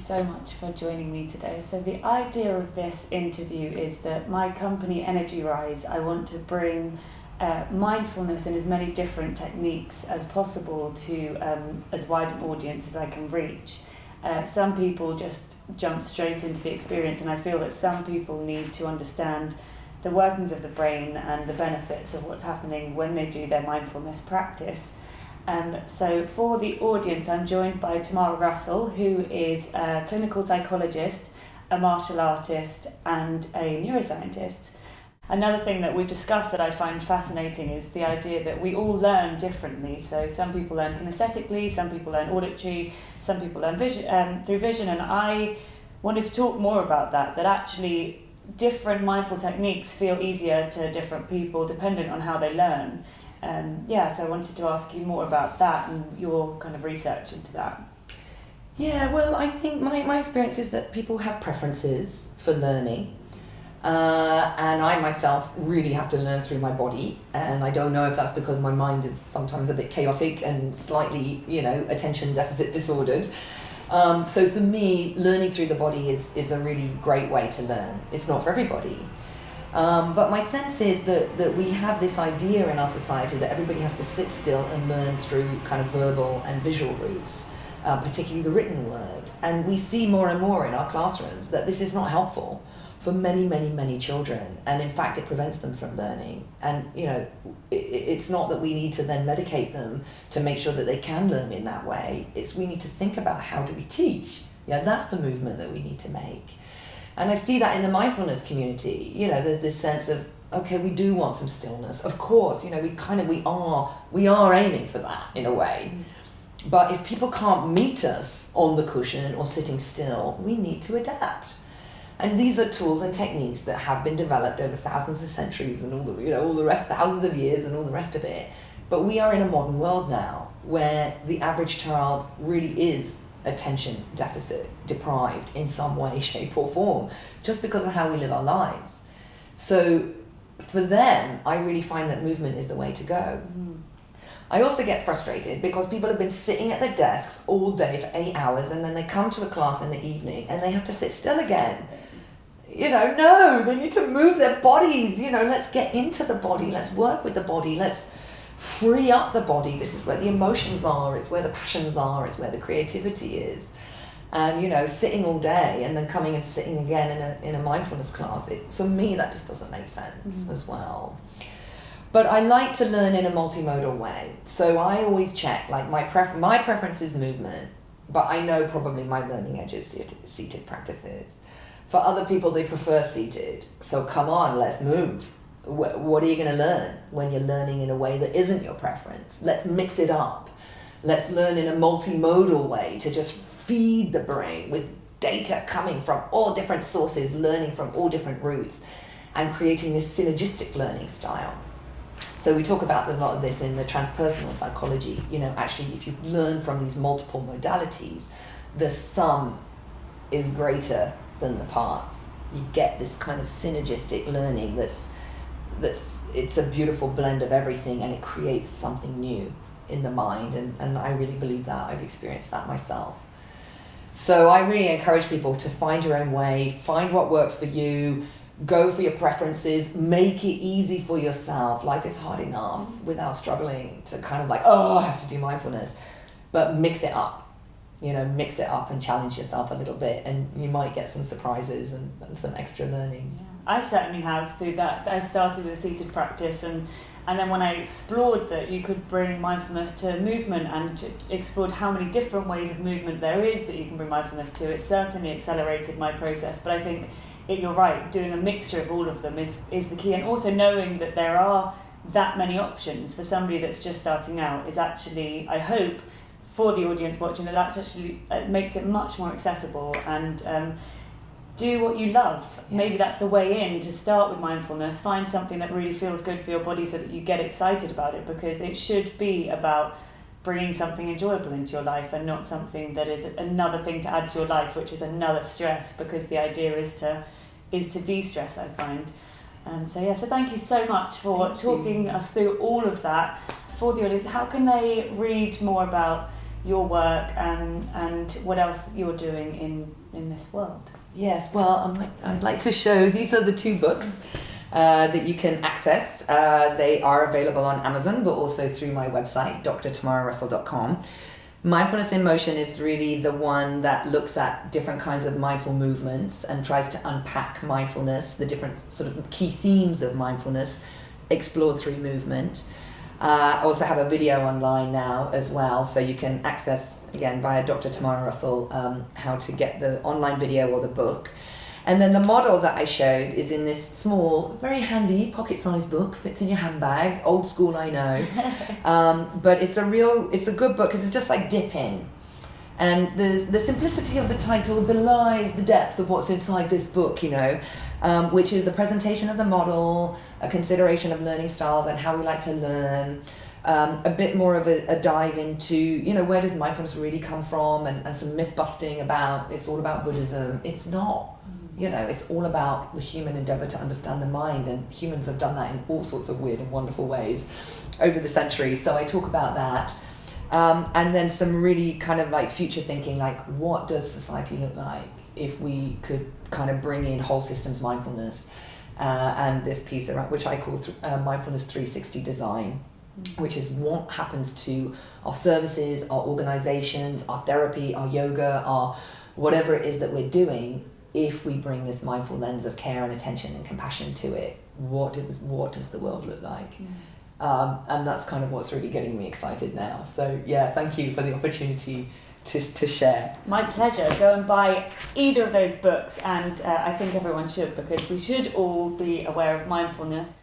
so much for joining me today. So the idea of this interview is that my company, Energy Rise, I want to bring mindfulness in as many different techniques as possible to as wide an audience as I can reach. Some people just jump straight into the experience, and I feel that some people need to understand the workings of the brain and the benefits of what's happening when they do their mindfulness practice. So for the audience, I'm joined by Tamara Russell, who is a clinical psychologist, a martial artist, and a neuroscientist. Another thing that we've discussed that I find fascinating is the idea that we all learn differently. So some people learn kinesthetically, some people learn auditory, some people learn through vision, and I wanted to talk more about that actually different mindful techniques feel easier to different people dependent on how they learn. So I wanted to ask you more about that and your kind of research into that. Yeah, well, I think my experience is that people have preferences for learning. And I myself really have to learn through my body, and I don't know if that's because my mind is sometimes a bit chaotic and slightly, attention deficit disordered. So for me, learning through the body is a really great way to learn. It's not for everybody. But my sense is that we have this idea in our society that everybody has to sit still and learn through kind of verbal and visual routes, particularly the written word. And we see more and more in our classrooms that this is not helpful for many, many, many children. And in fact, it prevents them from learning. And, it's not that we need to then medicate them to make sure that they can learn in that way. We need to think about how do we teach. That's the movement that we need to make. And I see that in the mindfulness community. There's this sense of, okay, we do want some stillness. Of course, we are aiming for that in a way. But if people can't meet us on the cushion or sitting still, we need to adapt. And these are tools and techniques that have been developed over thousands of centuries and all the rest, thousands of years and all the rest of it. But we are in a modern world now where the average child really is attention deficit deprived in some way, shape or form, just because of how we live our lives. So for them, I really find that movement is the way to go. I also get frustrated because people have been sitting at their desks all day for 8 hours, and then they come to a class in the evening and they have to sit still again. No, they need to move their bodies. Let's get into the body. Let's work with the body. Let's free up the body. This is where the emotions are. It's where the passions are. It's where the creativity is. And, sitting all day and then coming and sitting again in a mindfulness class, for me, that just doesn't make sense as well. But I like to learn in a multimodal way. So I always check, my preference is movement, but I know probably my learning edge is seated practices. For other people, they prefer seated. So come on, let's move. What are you going to learn when you're learning in a way that isn't your preference? Let's mix it up. Let's learn in a multimodal way to just feed the brain with data coming from all different sources, learning from all different routes, and creating this synergistic learning style. So we talk about a lot of this in the transpersonal psychology. Actually, if you learn from these multiple modalities, the sum is greater than the parts. You get this kind of synergistic learning that's it's a beautiful blend of everything, and it creates something new in the mind, and I really believe that. I've experienced that myself. So I really encourage people to find your own way, find what works for you, go for your preferences, make it easy for yourself. Life is hard enough without struggling to kind of I have to do mindfulness, but mix it up. Mix it up and challenge yourself a little bit, and you might get some surprises and some extra learning. Yeah. I certainly have through that. I started with a seated practice, and then when I explored that you could bring mindfulness to movement and explored how many different ways of movement there is that you can bring mindfulness to, it certainly accelerated my process. But I think you're right, doing a mixture of all of them is the key, and also knowing that there are that many options for somebody that's just starting out is actually, I hope, for the audience watching, that actually makes it much more accessible, and do what you love. Yeah. Maybe that's the way in, to start with mindfulness. Find something that really feels good for your body so that you get excited about it, because it should be about bringing something enjoyable into your life and not something that is another thing to add to your life, which is another stress, because the idea is to de-stress, I find. So thank you so much for talking us through all of that. For the audience, how can they read more about your work and what else you're doing in this world. Yes, well, I'd like to show, these are the 2 books that you can access. They are available on Amazon, but also through my website, drtamararussell.com. Mindfulness in Motion is really the one that looks at different kinds of mindful movements and tries to unpack mindfulness, the different sort of key themes of mindfulness explored through movement. I also have a video online now as well, so you can access, again, via Dr. Tamara Russell, how to get the online video or the book. And then the model that I showed is in this small, very handy, pocket-sized book, fits in your handbag, old school, I know. But it's a good book because it's just like dip in. And the simplicity of the title belies the depth of what's inside this book, which is the presentation of the model, a consideration of learning styles and how we like to learn, a bit more of a dive into, where does mindfulness really come from, and some myth busting about it's all about Buddhism. It's not. It's all about the human endeavour to understand the mind, and humans have done that in all sorts of weird and wonderful ways over the centuries. So I talk about that. And then some really kind of like future thinking, like what does society look like if we could kind of bring in whole systems mindfulness, and this piece around, which I call mindfulness 360 design, which is what happens to our services, our organizations, our therapy, our yoga, our whatever it is that we're doing. If we bring this mindful lens of care and attention and compassion to it, what does the world look like? And that's kind of what's really getting me excited now. So yeah, thank you for the opportunity to share. My pleasure. Go and buy either of those books, and I think everyone should, because we should all be aware of mindfulness.